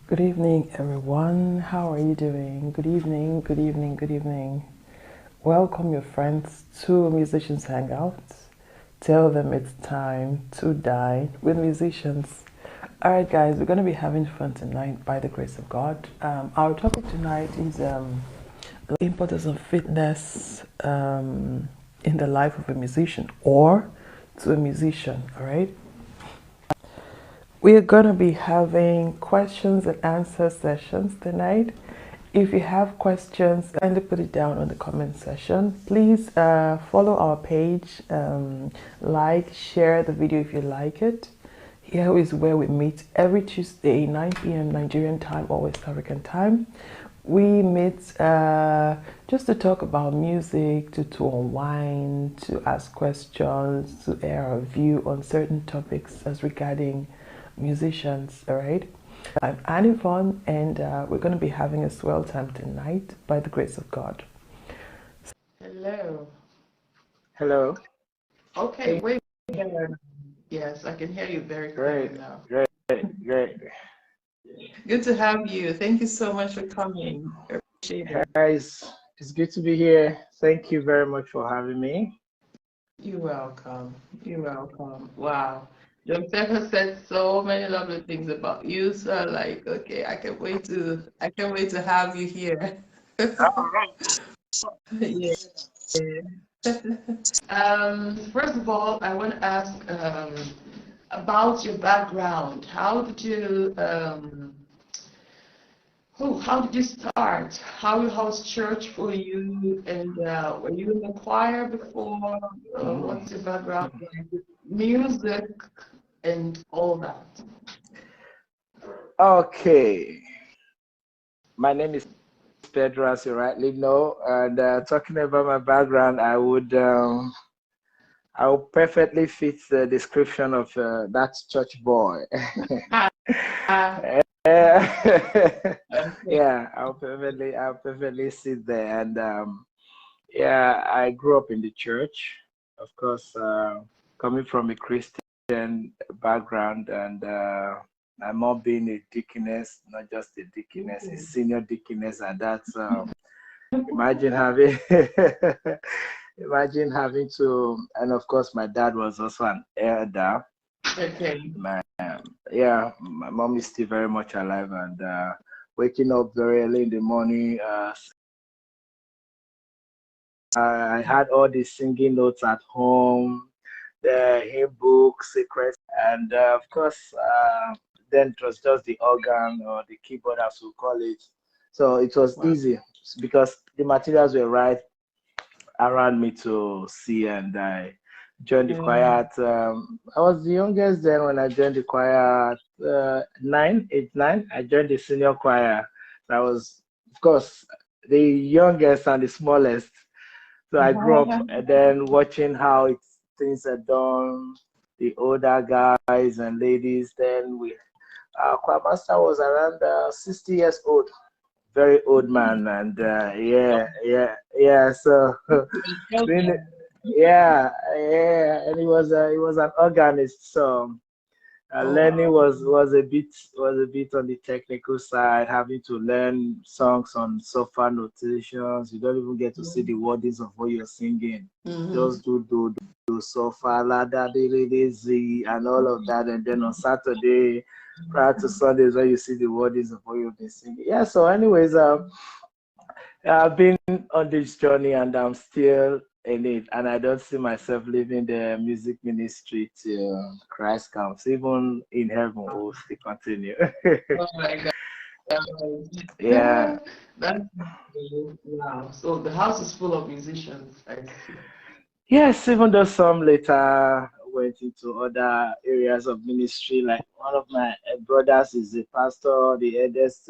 Good evening, everyone. How are you doing? Good evening, good evening, good evening. Welcome your friends to Musicians Hangout. Tell them it's time to dine with musicians. All right, guys, we're going to be having fun tonight by the grace of God. Our topic tonight is the importance of fitness in the life of a musician or to a musician, all right? We are going to be having questions and answer sessions tonight. If you have questions, kindly put it down on the comment section. Please follow our page, like, share the video if you like it. Here is where we meet every Tuesday, 9 p.m. Nigerian time or West African time. We meet just to talk about music, to unwind, to ask questions, to air our view on certain topics as regarding musicians, all right? I'm Annie Vaughn, and we're going to be having a swell time tonight by the grace of God. Hello. Hello. Okay, wait. Yes, I can hear you very clearly Great, now. great. Good to have you. Thank you so much for coming. I appreciate it. Guys, it's good to be here. Thank you very much for having me. You're welcome. You're welcome. Wow. Joseph has said so many lovely things about you. So I'm like, okay, I can't wait to have you here. Yeah. First of all, I want to ask about your background. How did you start? How was church for you? And were you in the choir before? What's your background like with music and all that? Okay. My name is Pedro, as you rightly know. And talking about my background, I would perfectly fit the description of that church boy. Okay. Yeah, I'll perfectly sit there. And yeah, I grew up in the church, of course, coming from a Christian background, and my mom being a deaconess, not just a deaconess, a senior deaconess, and that's imagine having imagine having to, and of course, my dad was also an elder. Okay. Yeah, my mom is still very much alive, and waking up very early in the morning. I had all these singing notes at home, the hymn book, secrets, and of course, then it was just the organ or the keyboard, as we call it. So it was Wow. easy because the materials were right around me to see, and I joined the choir Mm. at, I was the youngest then when I joined the choir at 9. I joined the senior choir. So I was, of course, the youngest and the smallest. So I grew up and then watching how things are done, the older guys and ladies. Then our choir master was around 60 years old, very old man, and yeah. So being, and he was an organist. So Oh learning wow. was a bit on the technical side, having to learn songs on software notations. You don't even get to see the wordings of what you're singing. Mm-hmm. Just do software, la da di di di z, and all of that. And then on Saturday, prior to Sundays, where you see the wordings of what you've been singing. Yeah. So, anyways, I've been on this journey and I'm still in it, and I don't see myself leaving the music ministry till Christ comes. Even in heaven, we'll still continue. Oh my God. Yeah. That's wow. So the house is full of musicians. I see. Yes, even though some later went into other areas of ministry, like one of my brothers is a pastor, my eldest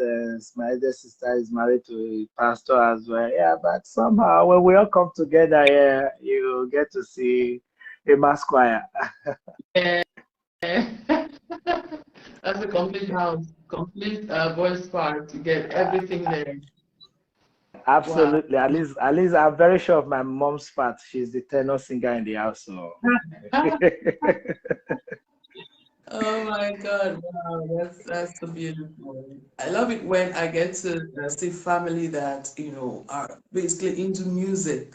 sister is married to a pastor as well. Yeah, but somehow when we all come together, yeah, you get to see a mass choir. Yeah. That's a complete house, complete voice part to get everything there. Wow. Absolutely. At least, I'm very sure of my mom's part. She's the tenor singer in the house. So Oh my God, wow, that's so beautiful. I love it when I get to see family that, are basically into music,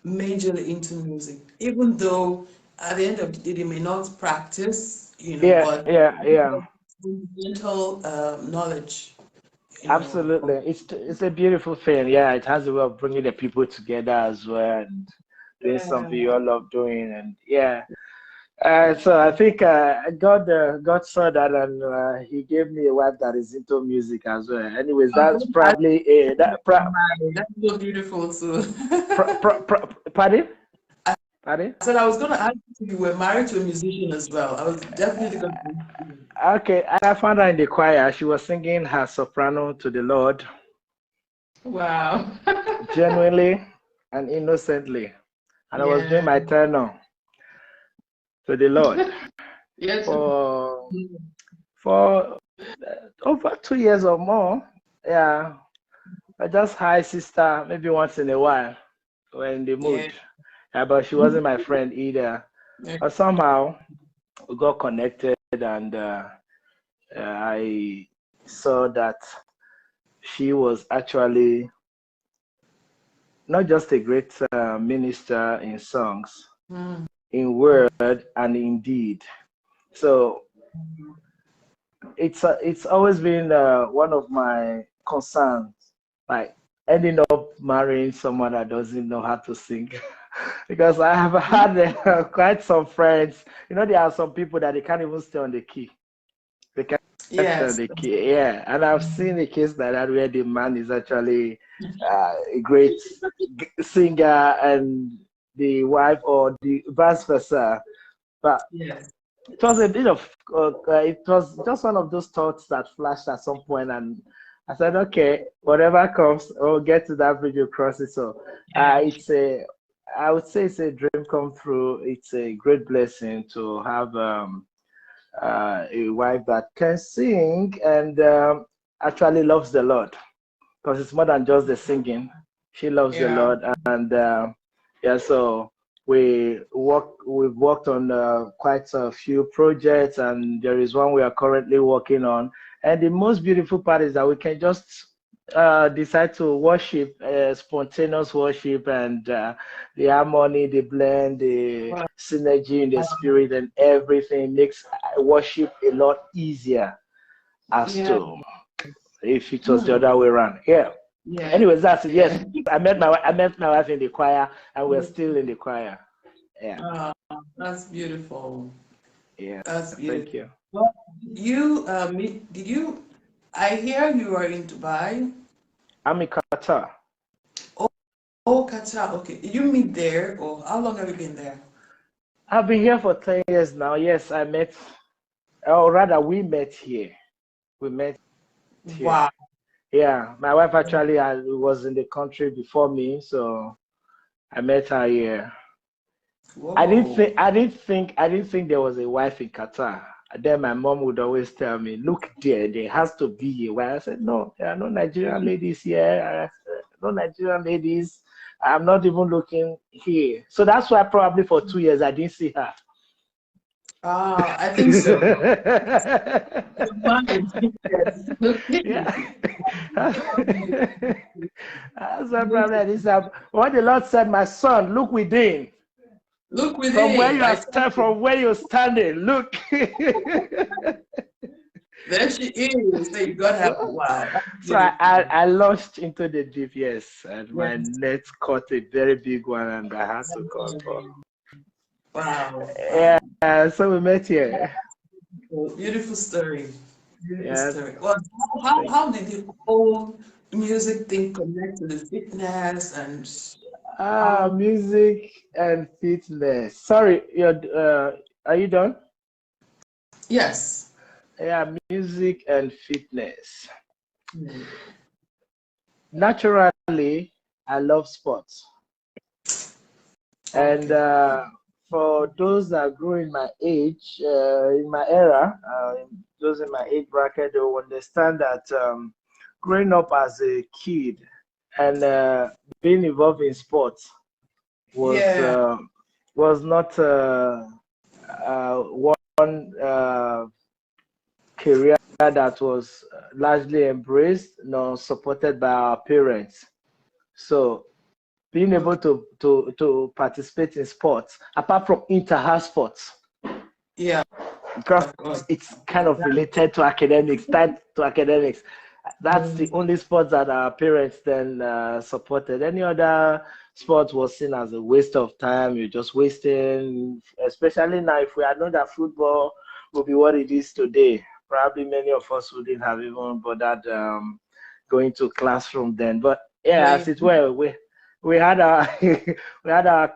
majorly into music, even though at the end of the day they may not practice, Yeah, but yeah, yeah. fundamental knowledge, Absolutely. It's a beautiful thing. Yeah, it has a way of bringing the people together as well and doing Yeah. something you all love doing. And yeah. So I think God saw that and he gave me a wife that is into music as well. Anyways, that's Oh, I probably a that that's so beautiful too. pardon? I Pardon? said I was going to ask if you were married to a musician as well. I was definitely going to. Okay, I found her in the choir. She was singing her soprano to the Lord Wow. genuinely and innocently. And I was doing Yeah. my tenor to the Lord Yes. for for over 2 years or more. Yeah, I just hi sister maybe once in a while when in the Yeah. mood. Yeah, but she wasn't my friend either. Yeah. But somehow we got connected and I saw that she was actually not just a great minister in songs, Mm. in word and in deed. So it's always been one of my concerns, like ending up marrying someone that doesn't know how to sing. Because I have had quite some friends. There are some people that they can't even stay on the key. They can't stay on Yes. the key. Yeah, and I've seen a case like that where the man is actually a great singer and the wife or the vice versa. But Yes. it was a bit of it was just one of those thoughts that flashed at some point, and I said, okay, whatever comes, we'll get to that bridge, we'll cross it. So Yeah. it's a I would say it's a dream come true. It's a great blessing to have a wife that can sing and actually loves the Lord, because it's more than just the singing. She loves the Yeah. Lord, and yeah, so we've worked on quite a few projects, and there is one we are currently working on. And the most beautiful part is that we can just decide to worship, spontaneous worship, and the harmony, the blend, the Wow. synergy in the spirit, and everything makes worship a lot easier as Yeah. to if it was the Hmm. other way around. Yeah. Yeah. Anyways, that's it. Yes, Yeah. I met my wife in the choir, and we're still in the choir. Yeah. Oh, that's beautiful. Yeah. That's Thank beautiful. you. Well, did you, I hear you are in Dubai. I'm in Qatar. Oh, oh, Qatar. Okay. Did you meet there or how long have you been there? I've been here for 10 years now. Yes, I met, or rather, we met here. We met here. Wow. Yeah, my wife actually was in the country before me, so I met her here. Whoa. I didn't think there was a wife in Qatar. Then my mom would always tell me, "Look there has to be a wife." I said, "No, there are no Nigerian ladies here. No Nigerian ladies. I'm not even looking here." So that's why probably for 2 years I didn't see her. Ah, I think so. Your mind. Yes. Yeah. Okay. That's why probably I didn't see her. What the Lord said, my son, look within. Look From where within. you I are tell you. from where you're standing, look. There she is. Say God have so wow. That's so beautiful. I launched into the deep, yes, and my Yes. net caught a very big one, and I had to call for. Wow. Yeah, Wow. so we met here. Well, beautiful story. Beautiful Yeah, story. Well, how, thank how did the whole music thing connect to the fitness and how? music and fitness. Sorry, are you done? Yes. Yeah, music and fitness. Mm. Naturally, I love sports. And Okay. for those that grew in my age, in my era, those in my age bracket, they will understand that growing up as a kid and being involved in sports was Yeah. was not one career that was largely embraced, supported by our parents. So being able Okay. to participate in sports, apart from inter-house sports, Yeah, because of course. it's kind of related to academics, tied to academics. That's the only sport that our parents then supported. Any other sport was seen as a waste of time. You're just wasting, especially now if we had known that football would be what it is today. Probably many of us wouldn't have even bothered going to classroom then. But yeah, as Playing. it were, we had our we had our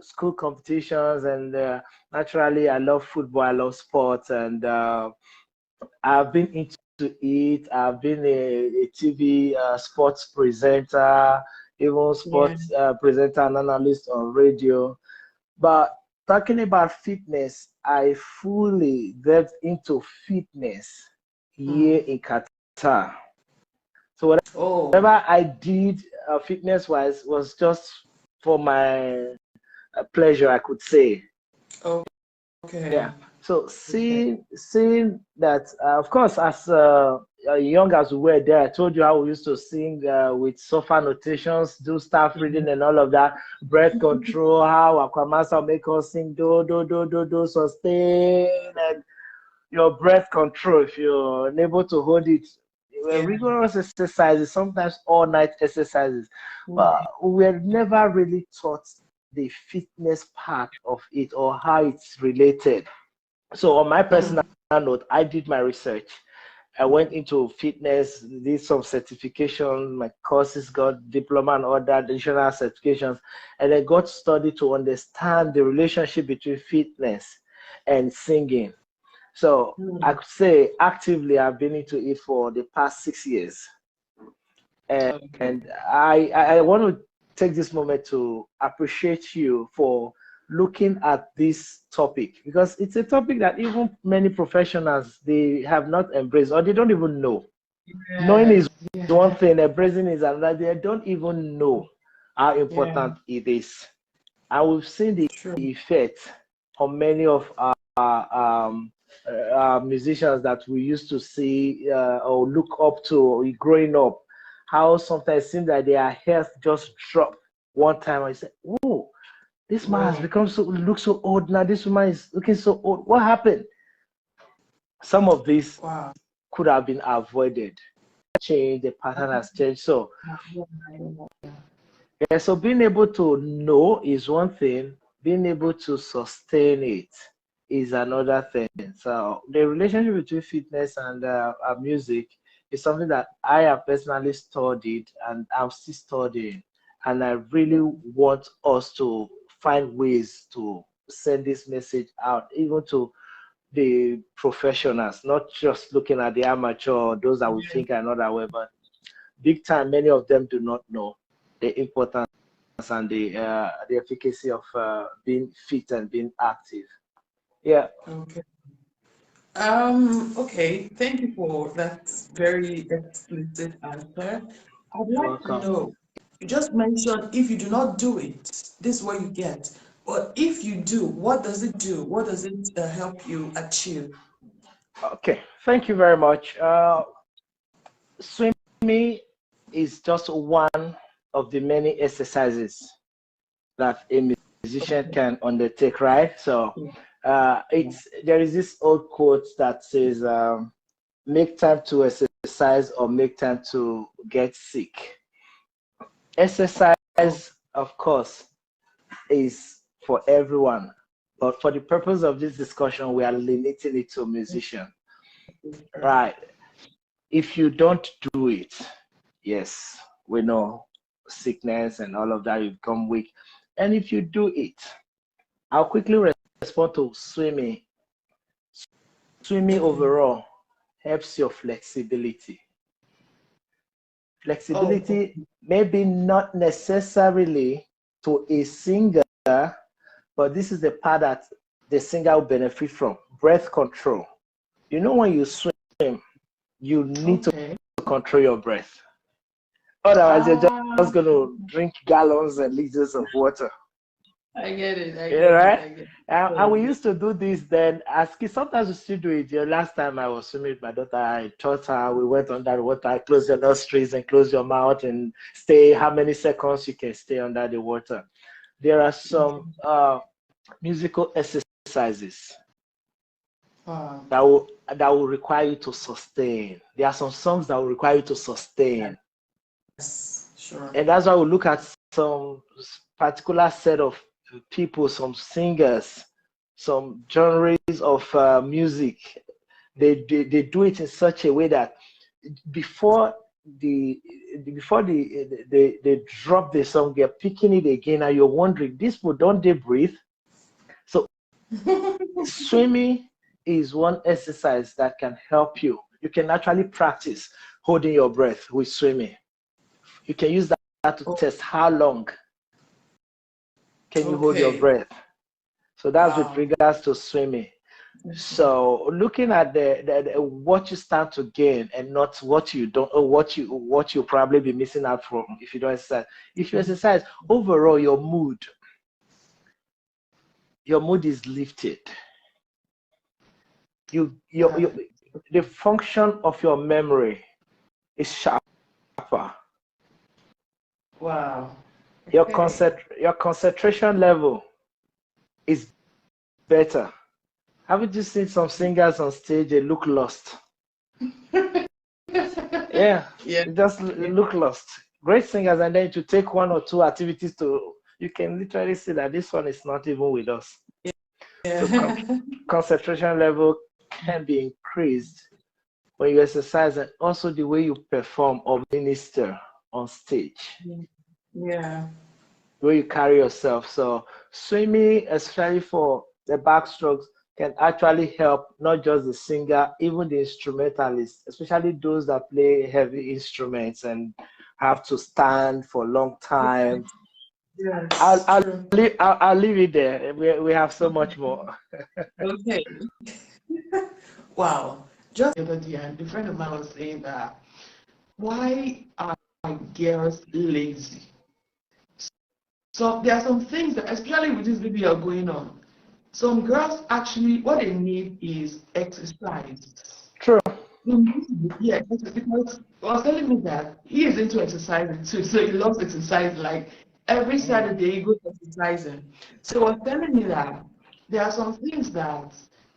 school competitions, and naturally, I love football, I love sports, and I've been into it. I've been a TV sports presenter, even Yeah. sports presenter and analyst on radio. But talking about fitness, I fully delved into fitness here Mm. in Qatar. So Oh, whatever I did fitness wise was just for my pleasure, I could say. okay. Yeah. So Okay. seeing that, of course, as young as we were there, I told you how we used to sing with sofa notations, do staff reading and all of that, breath control, how Aquamasa will make us sing do do do do do sustain, and your breath control if you're unable to hold it. Yeah. Rigorous exercises, sometimes all night exercises, but Okay. we were never really taught the fitness part of it or how it's related. So on my personal Mm. note, I did my research. I went into fitness, did some certification, my courses, got diploma and other additional certifications, and I got study to understand the relationship between fitness and singing. So I Mm. could say actively I've been into it for the past 6 years. Okay. And I want to take this moment to appreciate you for looking at this topic, because it's a topic that even many professionals they have not embraced, or they don't even know. Knowing is Yes. one Yeah. thing, embracing is another. They don't even know how Yeah. important it is. And we've seen the True. effect on many of our musicians that we used to see or look up to growing up. How sometimes it seems that their health just dropped one time. I said, "Oh, this man has Whoa. become so look so old now. This woman is looking so old. What happened?" Some of this Wow. could have been avoided. Change the pattern has changed. So yeah, so being able to know is one thing, being able to sustain it is another thing. So the relationship between fitness and music is something that I have personally studied and I'm still studying. And I really want us to find ways to send this message out, even to the professionals, not just looking at the amateur, those that we Yeah. think are not aware, but big time, many of them do not know the importance and the efficacy of being fit and being active. Yeah, Okay. Okay. Thank you for that very explicit answer. I'd you're like to welcome. know, you just mentioned if you do not do it, this is what you get. But if you do, what does it do? What does it help you achieve? Okay, thank you very much. Swimming is just one of the many exercises that a musician can undertake, right? So it's there is this old quote that says, "Make time to exercise or make time to get sick." Oh, Exercise, of course, is for everyone. But for the purpose of this discussion, we are limiting it to musician. Right. If you don't do it, yes, we know sickness and all of that, you become weak. And if you do it, I'll quickly respond to swimming. Swimming okay. overall helps your flexibility. Oh, Flexibility, maybe not necessarily to a singer, but this is the part that the singer will benefit from. Breath control. You know, when you swim, you need to okay. control your breath. Otherwise, you're Ah, just going to drink gallons and liters of water. I get it. I Yeah, get it. right? I get it. And we Totally. used to do this then as kids. Sometimes we still do it. The last time I was swimming with my daughter, I taught her, we went under the water, close your nostrils and close your mouth and stay how many seconds you can stay under the water. There are some musical exercises Wow. that will require you to sustain. There are some songs that will require you to sustain. Yes. Sure. And that's why we look at some particular set of people, some singers, some genres of music. They do it in such a way that before the they drop the song, they're picking it again, and you're wondering, these people don't they breathe? So swimming is one exercise that can help you. You can actually practice holding your breath with swimming. You can use that to Oh, test how long can you hold your okay. breath. So that's with Wow. regards to swimming. So looking at what you stand to gain and not what you don't, or what you probably be missing out from if you don't exercise. If you exercise, overall your mood is lifted. Yeah. The function of your memory is sharper. Wow. Your Okay. concentration level is better. Haven't you seen some singers on stage? They look lost. Yeah, Yeah. they just Yeah. look lost. Great singers, and then to take one or two activities you can literally see that this one is not even with us. So Yeah. concentration level can be increased when you exercise, and also the way you perform or minister on stage, Yeah. the way you carry yourself. So swimming, especially for the backstrokes, can actually help not just the singer, even the instrumentalist, especially those that play heavy instruments and have to stand for a long time. I'll, Yes. I'll, True. I'll leave it there. We have so much more. Okay. Wow. Just the other day, and a friend of mine was saying that why are girls lazy? So there are some things that, especially with this video going on, some girls actually what they need is exercise. True. Yeah, because he was telling me that he is into exercising too, so he loves exercise. Like every Mm. Saturday, he goes exercising. So he was telling me that there are some things that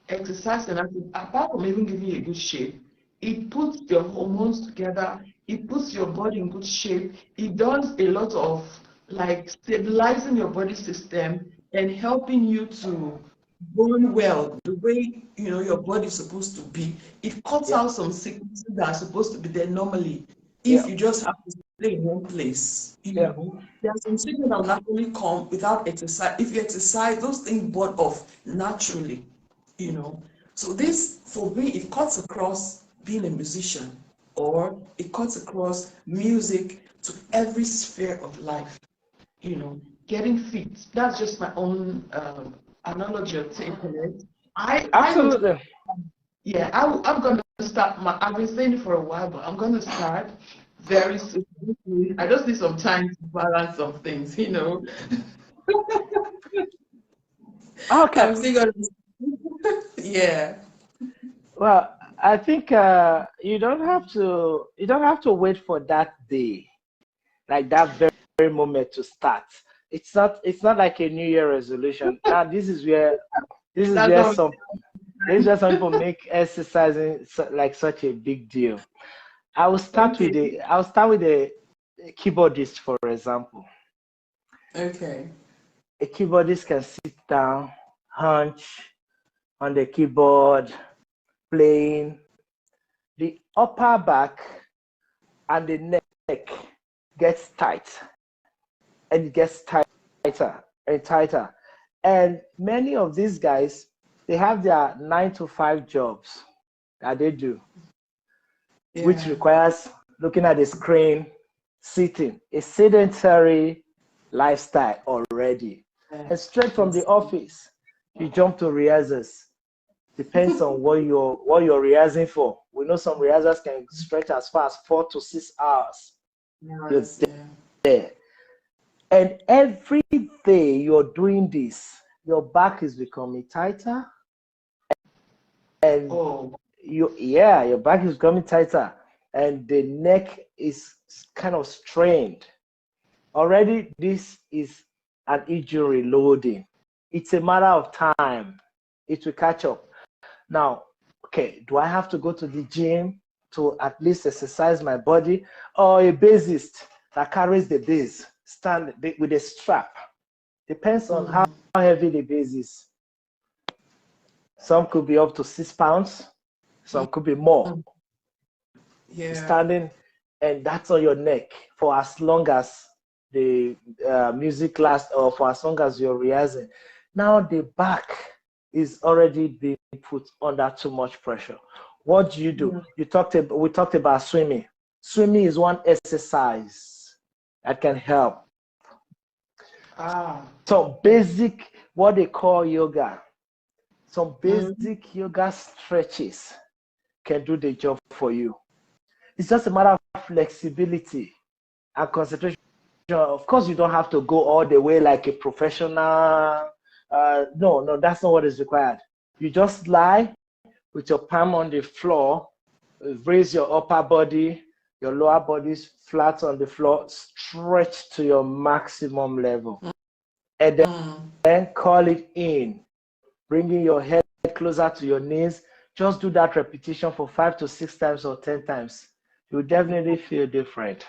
exercise can actually, apart from even giving you a good shape, it puts your hormones together, it puts your body in good shape, it does a lot of like stabilizing your body system and helping you to burn well the way your body is supposed to be. It cuts Yeah. out some sicknesses that are supposed to be there normally if Yeah. you just have to stay in one place. Yeah. There are some sicknesses that will naturally come without exercise. If you exercise, those things burn off naturally. you know so this, for me, it cuts across being a musician, or it cuts across music to every sphere of life. Getting fit. That's just my own analogy or take on it. I know, Absolutely. yeah, I'm going to start I've been saying it for a while, but I'm going to start very soon. I just need some time to balance some things. Okay. I'm still going to, yeah. Well, I think you don't have to wait for that day, like that very moment to start. It's not like a New Year resolution. Now this is That's where all. some this is where some people make exercising like such a big deal. Okay. I'll start with a keyboardist, for example. Okay. A keyboardist can sit down, hunch on the keyboard, playing. The upper back and the neck gets tight, and it gets tighter and tighter. And many of these guys, they have their 9 to 5 jobs that they do, which Yeah. requires looking at the screen, sitting, a sedentary lifestyle already. And straight from the Yes. office, you jump to rehearsals. Depends on what you're rehearsing for. We know some rehearsals can stretch as far as 4 to 6 hours. You're Yes. Yeah. there. And every day you're doing this, your back is becoming tighter, and Oh. your back is becoming tighter, and the neck is kind of strained. Already, this is an injury loading. It's a matter of time. It will catch up. Now, okay, do I have to go to the gym to at least exercise my body, or a bassist that carries the bass stand with a strap? Depends on how heavy the bass is. Some could be up to 6 pounds, some could be more. Yeah. Standing, and that's on your neck for as long as the music lasts, or for as long as you're rehearsing. Now the back is already being put under too much pressure. What do? We talked about swimming. Swimming is one exercise that can help. So basic, what they call yoga, some basic yoga stretches can do the job for you. It's just a matter of flexibility and concentration. Of course, you don't have to go all the way like a professional. No, that's not what is required. You just lie with your palm on the floor, raise your upper body, your lower body is flat on the floor, stretch to your maximum level, and then call it in, bringing your head closer to your knees. Just do that repetition for 5 to 6 times or 10 times. You'll definitely feel different.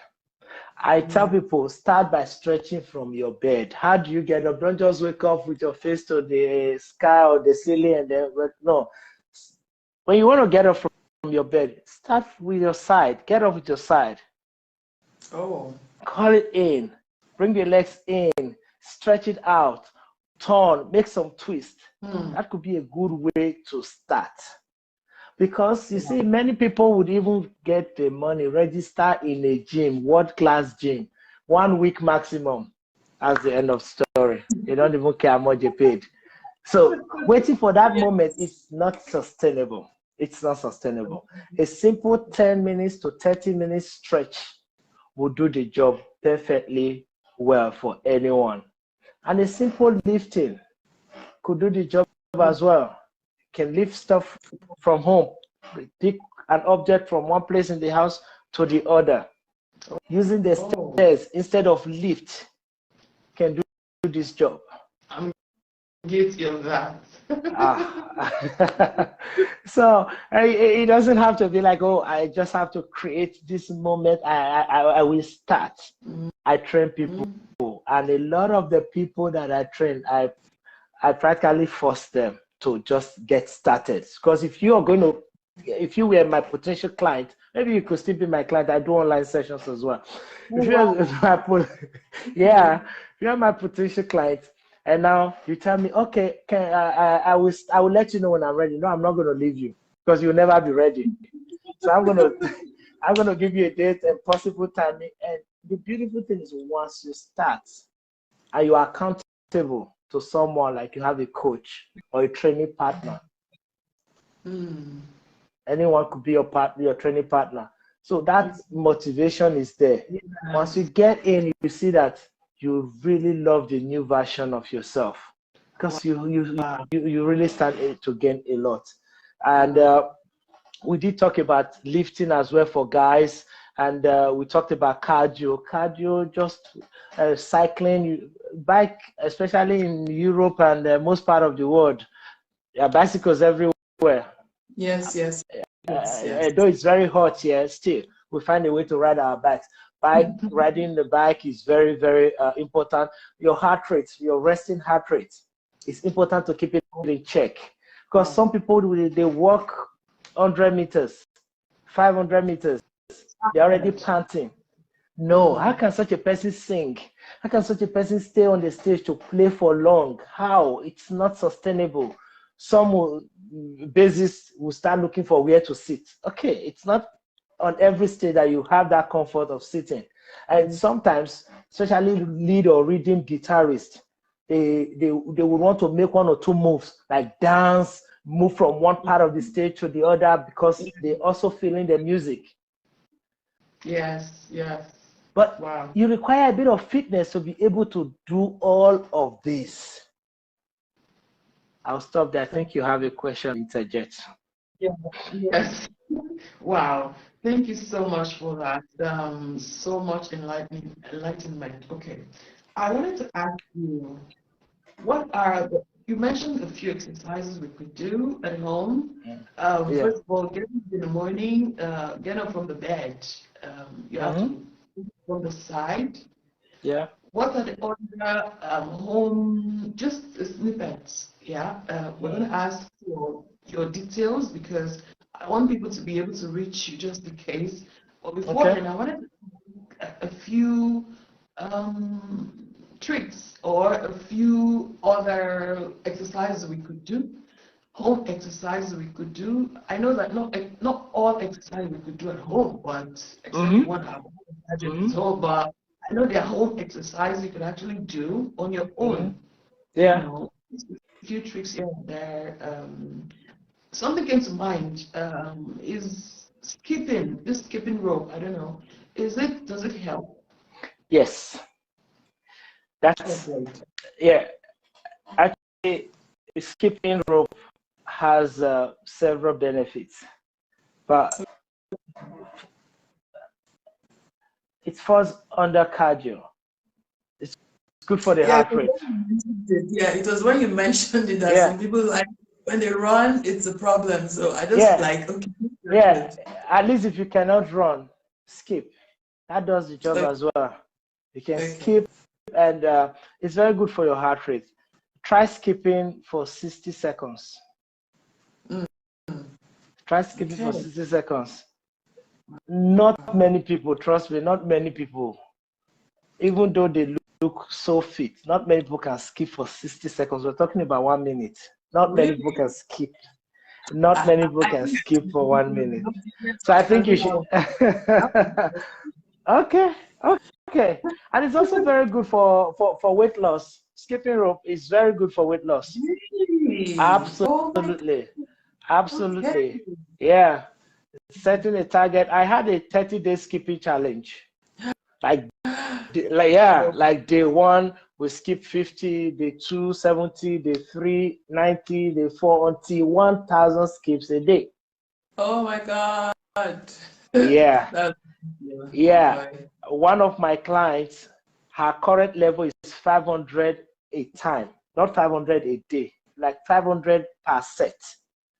I tell people, start by stretching from your bed. How do you get up? Don't just wake up with your face to the sky or the ceiling and then, no. When you want to get up from your bed, start with your side. Get up with your side. Oh. Call it in. Bring the legs in. Stretch it out. Turn. Make some twist. That could be a good way to start. Because you see, many people would even get the money, register in a gym, world-class gym, 1 week maximum. That's the end of story. They don't even care how much they paid. So waiting for that moment is not sustainable. It's not sustainable. A simple 10 minutes to 30 minutes stretch will do the job perfectly well for anyone. And a simple lifting could do the job as well. Can lift stuff from home, pick an object from one place in the house to the other, using the stairs instead of lift, can do this job. I'm guilty of that. So it doesn't have to be like, oh, I just have to create this moment. I will start. I train people, and a lot of the people that I train, I practically force them to just get started. Because if you were my potential client, maybe you could still be my client. I do online sessions as well. If you're my potential client, and now you tell me, okay, I will let you know when I'm ready. No, I'm not going to leave you because you'll never be ready. So I'm gonna give you a date and possible timing. And the beautiful thing is, once you start, and you are accountable to someone, like you have a coach or a training partner. Anyone could be your training partner. So that motivation is there. Once you get in, you see that you really love the new version of yourself, because you really start to gain a lot. And we did talk about lifting as well for guys, and we talked about cardio, just cycling, bike, especially in Europe and most part of the world. Bicycles everywhere. Yes. Though it's very hot here, still we find a way to ride our bikes. Riding the bike is very, very important. Your heart rate, your resting heart rate, is important to keep it in check. Because some people, they walk 100 meters, 500 meters, they're already panting. No, how can such a person sing? How can such a person stay on the stage to play for long? How? It's not sustainable. Some bassists will start looking for where to sit. Okay, it's not on every stage that you have that comfort of sitting. And sometimes, especially lead or rhythm guitarists, they would want to make 1 or 2 moves, like dance, move from one part of the stage to the other, because they also feeling the music. Yes. But Wow. you require a bit of fitness to be able to do all of this. I'll stop there. I think you have a question, interject. Yeah. Yes. Wow. Thank you so much for that. So much enlightenment. Okay. I wanted to ask you, you mentioned a few exercises we could do at home. Yeah. First of all, get up in the morning, get up from the bed. You have to from the side. Yeah. What are the other home, just snippets? Yeah, we're going to ask for your details because I want people to be able to reach you just in case. But before then, I wanted a few tricks or a few other exercises we could do, home exercises we could do. I know that not all exercise we could do at home, but except you want to have gadgets at home, but I know there are home exercises you could actually do on your own. Yeah. You know, a few tricks here and there. Something came to mind. Is skipping, this skipping rope? I don't know. Does it help? Yes. That's yeah. Actually, skipping rope has several benefits, but it falls under cardio. It's good for the heart rate. Yeah, it was when you mentioned it that some people like when they run, it's a problem. So I just like, okay. Yeah, at least if you cannot run, skip. That does the job as well. You can skip, and it's very good for your heart rate. Try skipping for 60 seconds. Try skipping for 60 seconds. Not many people, trust me, not many people, even though they look so fit, not many people can skip for 60 seconds. We're talking about 1 minute. Not many people can skip. Not many people can skip for 1 minute. So I think you should. Okay. And it's also very good for weight loss. Skipping rope is very good for weight loss. Absolutely. Absolutely. Yeah. Setting a target. I had a 30-day skipping challenge. Like day 1 we skip 50, day 2 70, day 3 90, day 4 until 1,000 skips a day. Oh my God. Yeah. Yeah. One of my clients, her current level is 500 a time, not 500 a day, like 500 per set.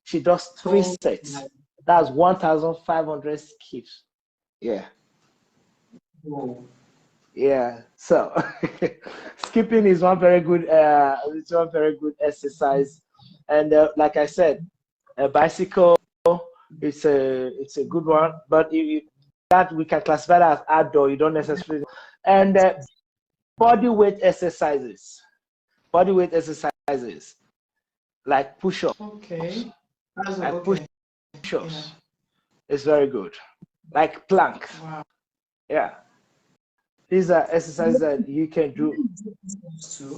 She does 3 sets. That's 1,500 skips. Yeah. Whoa. Yeah. So skipping is one very good exercise. And like I said, a bicycle, it's a good one, but that we can classify that as outdoor. You don't necessarily. And body weight exercises like push-ups. Okay. Like push-ups. It's very good. Like plank. Wow. Yeah. These are exercises that you can do.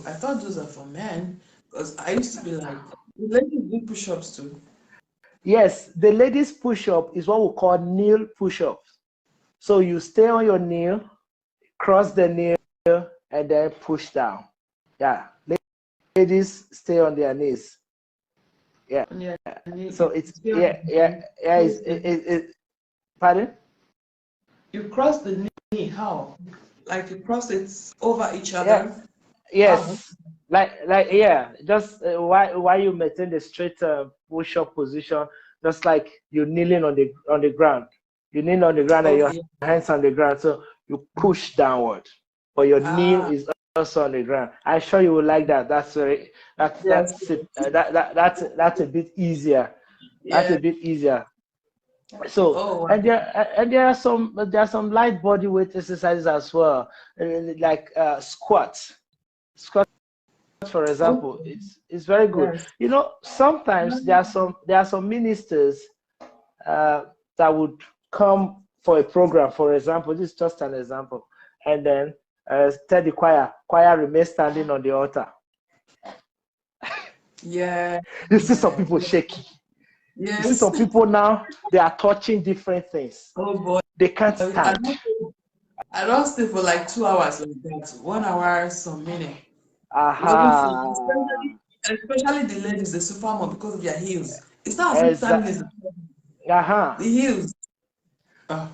I thought those are for men because I used to be like, ladies do push-ups too. Yes, the ladies push-up is what we call kneel push-up. So you stay on your knee, cross the knee, and then push down. Yeah. Ladies stay on their knees. Yeah. So it's pardon? You cross the knee, how? Like you cross it over each other? Yes. Just while you maintain the straight push-up position, just like you're kneeling on the ground. You kneel on the ground and your hands on the ground, so you push downward, but your knee is also on the ground. I'm sure you will like that. That's a bit easier. That's a bit easier. So and there are some light body weight exercises as well, like squats. Squats, for example, it's very good. Yes. You know, sometimes there are some ministers that would come for a program. For example, this is just an example, and then tell the choir remain standing on the altar. Yeah. You see some people shaky. Yes. You see some people now, they are touching different things. Oh boy. They can't stand. I don't stay for like 2 hours like that. 1 hour, some minute. Waiting for, Aha. especially the ladies, the super mom, because of their heels. It's not as if standing Exactly. is the Aha. heels. Ah,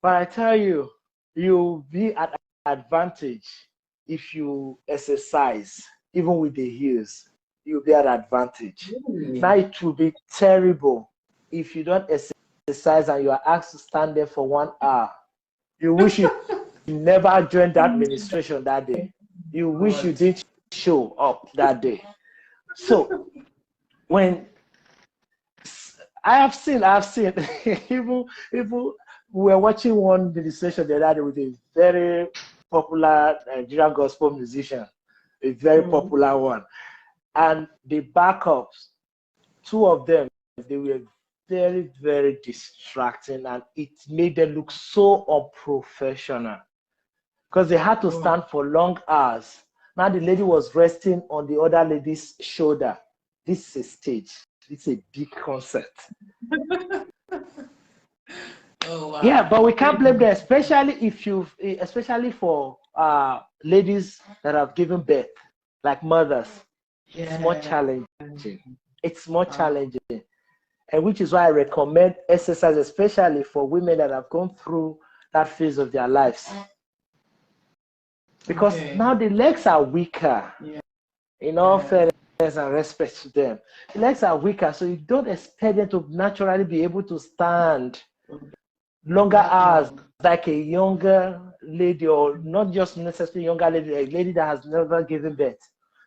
But I tell you, you'll be at advantage if you exercise, even with the heels. You'll be at advantage. really? Now it will be terrible if you don't exercise and you are asked to stand there for 1 hour. You wish you never joined that administration that day. You wish you God. didn't show up that day. So when I've seen even we were watching one demonstration the other day with a very popular Nigerian gospel musician, a very Mm. popular one, and the backups, two of them, they were very, very distracting, and it made them look so unprofessional because they had to Oh. stand for long hours. Now the lady was resting on the other lady's shoulder. This is a stage. It's a big concert. Oh Yeah, wow. but we can't blame them, Really? especially for ladies that have given birth, like mothers. It's more Yeah. challenging. It's more Ah, challenging, and which is why I recommend exercise, especially for women that have gone through that phase of their lives, because okay. now the legs are weaker. Yeah. In all fairness and respect to them, the legs are weaker, so you don't expect them to naturally be able to stand longer That hours long. like a younger lady, or not just necessarily younger lady, a lady that has never given birth.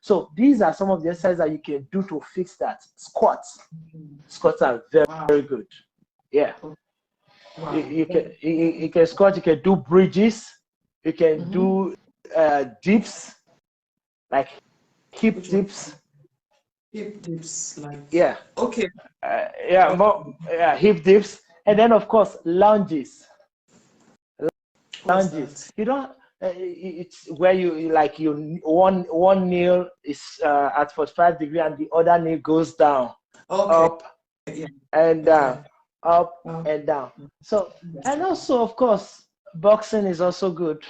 So these are some of the exercises that you can do to fix that. Squats. Mm. Squats are very, Wow. very good. Yeah. You, Wow. you can you can squat, you can do bridges, you can Mm-hmm. do dips, like hip Which one? dips. Hip dips, like Yeah. okay. Yeah, Okay. more hip dips, and then of course lunges. What's Lunges. that? You don't. It's where you like you one knee is at 45 degree and the other knee goes down, Okay. up Yeah. and down, Yeah. up Wow. and down. So Yes. and also of course boxing is also good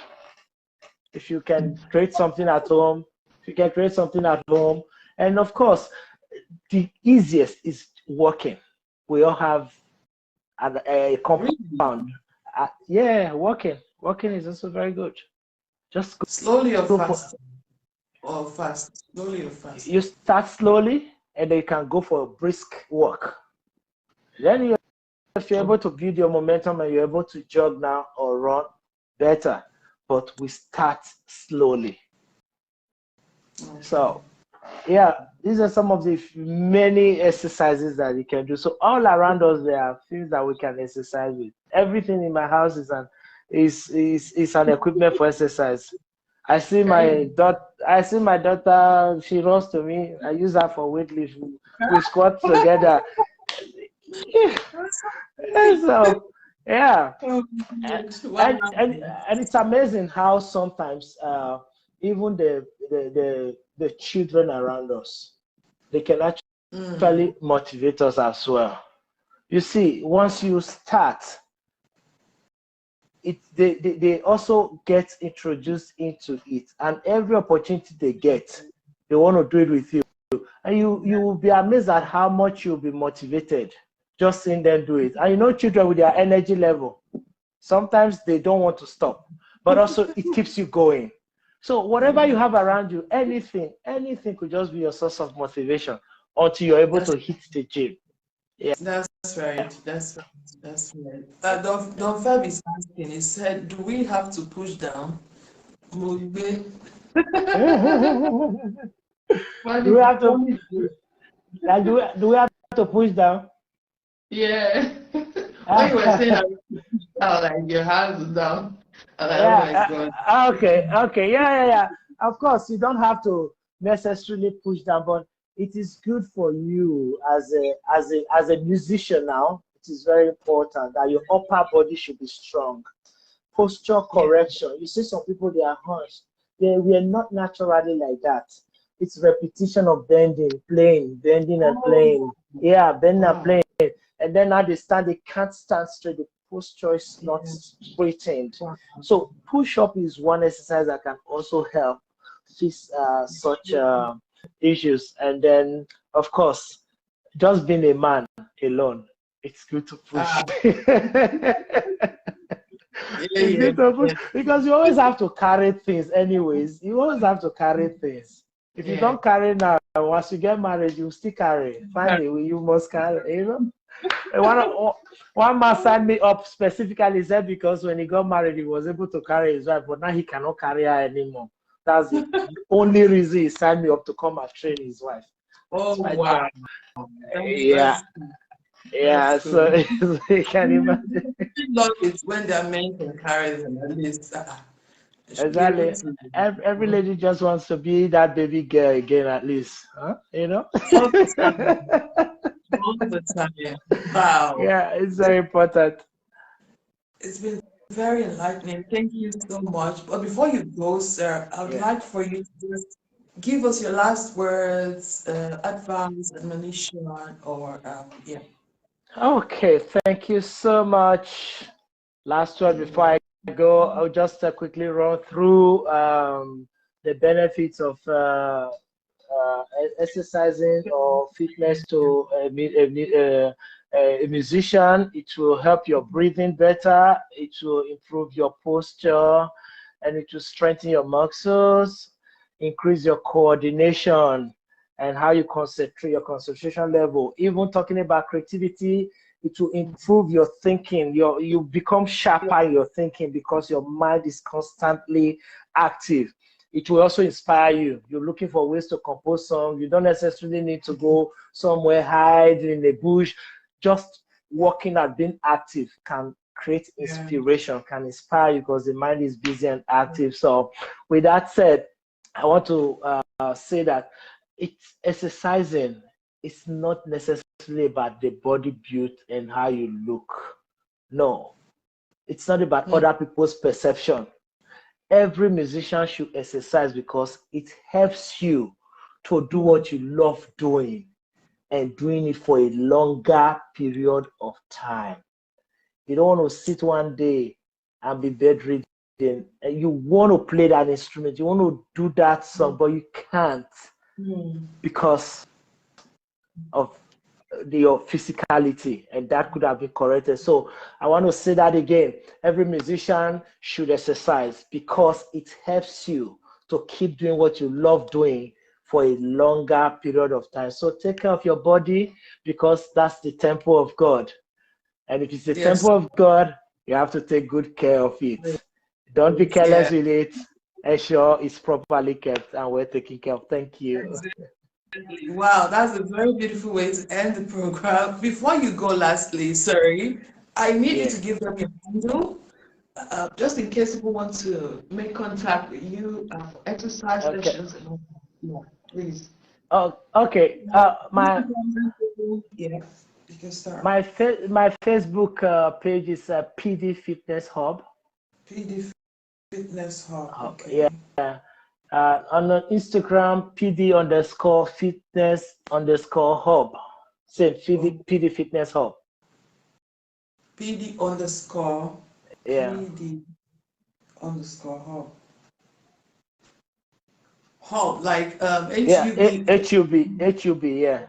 if you can create something at home. If you can create something at home, and of course the easiest is walking. We all have a Really? compound. Yeah, walking. Walking is also very good. Just Slowly or go for fast? Or fast? Slowly or fast? you start slowly and then you can go for a brisk walk. Then if you're Oh, able to build your momentum and you're able to jog now or run, better. But we start slowly. okay. So yeah, these are some of the many exercises that you can do. So all around us there are things that we can exercise with. Everything in my house is an equipment for exercise. I see Really? my daughter. I see my daughter. She runs to me. I use her for weightlifting. We squat together. That's so So yeah, oh, and good. and Wow. and, and it's amazing how sometimes even the children around us, they can Mm. actually motivate us as well. You see, once you start, they also get introduced into it, and every opportunity they get, they want to do it with you. And you will be amazed at how much you'll be motivated just seeing them do it. And you know, children with their energy level, sometimes they don't want to stop, but also it keeps you going. So whatever you Mm. have around you, anything could just be your source of motivation until you're able That's to hit the gym. Yeah. that's right. That's right. That's right. Don Feb is asking. He said, "Do we have to push down?" Mugbe. do Funny, we have to funny. like do we have to push down? Yeah. When you were saying that, like your hands down. I'm like, oh my Yeah. God. Okay. Yeah. Of course, you don't have to necessarily push down, but it is good for you as a musician now. It is very important that your upper body should be strong. Posture Yeah. correction. You see some people, they are hunched. We are not naturally like that. It's repetition of bending, playing, bending and Oh, playing. Yeah, bending and wow. playing. And then now they can't stand straight. They posture is not Yeah. straightened. Wow. So push-up is one exercise that can also help fix such issues. And then, of course, just being a man alone, it's good to push. Ah, yeah, It's yeah, good to push yeah, because you always have to carry things anyways. You always have to carry things. If you yeah. don't carry now, once you get married, you still carry. Find a way, you must carry, you know. And one man signed me up specifically, said because when he got married, he was able to carry his wife, but now he cannot carry her anymore. That's the only reason he signed me up to come and train his wife. Oh, That's my wow. job. That's Yeah, that's cool. That's yeah. cool. So you can imagine. I love it when their men can carry them at least. They should be able Exactly. to, Every lady just wants to be that baby girl again, at least, huh? You know? all the time, all the time. Wow. Yeah, it's very important. It's been very enlightening. Thank you so much. But before you go, sir, I would Yeah. like for you to just give us your last words, advice, admonition, or yeah. Okay, thank you so much. Last word before I go, I'll just quickly run through the benefits of exercising or fitness to a musician. It will help your breathing better. It will improve your posture, and it will strengthen your muscles, increase your coordination, and how you concentrate, your concentration level. Even talking about creativity, it will improve your thinking. You become sharper in your thinking because your mind is constantly active. It will also inspire you. You're looking for ways to compose songs. You don't necessarily need to go somewhere, hide in a bush. Just working at being active can create Yeah. inspiration, can inspire you because the mind is busy and active. So with that said, I want to say that it's exercising. It's not necessarily about the body build and how you look. No, it's not about Mm, other people's perception. Every musician should exercise because it helps you to do mm, what you love doing and doing it for a longer period of time. You don't want to sit one day and be bedridden. And you want to play that instrument, you want to do that song, but you can't mm. because of your physicality, and that could have been corrected. So I want to say that again. Every musician should exercise because it helps you to keep doing what you love doing for a longer period of time. So take care of your body because that's the temple of God. And if it's the Yes. temple of God, you have to take good care of it. Don't be careless Yeah. with it. Ensure it's properly kept and we're taking care of. Thank you. Wow, that's a very beautiful way to end the program. Before you go, lastly, sorry, I need you Yeah. to give them your handle, just in case people want to make contact with you for exercise Okay. sessions and all that. Yeah, please. Oh, okay. My Yeah, you can start. my Facebook page is PD Fitness Hub. PD Fitness Hub. Yeah. Okay. On the Instagram, PD underscore fitness underscore hub. Same Oh, PD Fitness Hub. PD underscore Yeah. PD underscore hub. Hub, like Yeah. HUB. HUB. Yeah.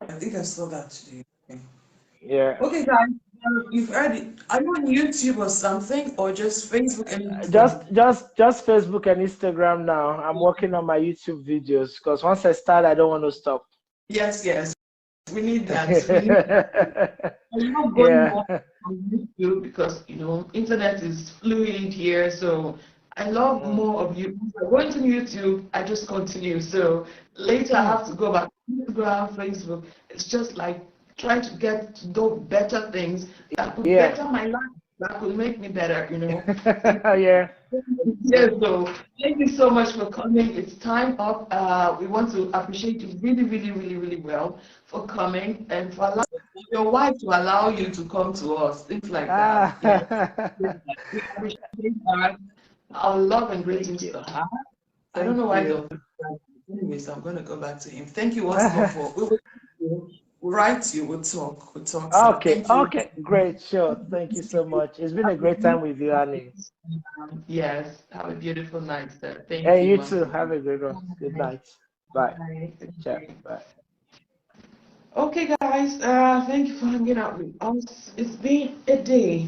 I think I saw that today. Okay. Yeah. Okay, guys, you've heard it. Are you on YouTube or something, or just Facebook and Just Instagram? just just Facebook and Instagram now. I'm working on my YouTube videos because once I start, I don't want to stop. Yes, yes. We need that. We need that. I'm not going Yeah. more on YouTube because internet is fluid here. So I love Mm. more of you. If I go into YouTube, I just continue. So later I Mm. have to go back to Instagram, Facebook. It's just like trying to get to do better things that could Yeah. better my life, that could make me better. Yeah. Yes, so thank you so much for coming. It's time up. We want to appreciate you really, really, really, really well for coming and for allowing your wife to allow you to come to us, things like that. Ah. Yes, we appreciate that. Our love and Thank greetings you. to her. I don't know Thank why you. the anyways, I'm going to go back to him. Thank you once more for we will We'll write you. We'll talk, sir. Okay, Thank you. okay, great, sure. Thank you so much. It's been a great time with you, Annie. Yes. Have a beautiful night, sir. Thank And you you once too. again. Have a good one. Good night. Bye. Ciao. Bye. Bye. Okay, guys. Thank you for hanging out with us. It's been a day.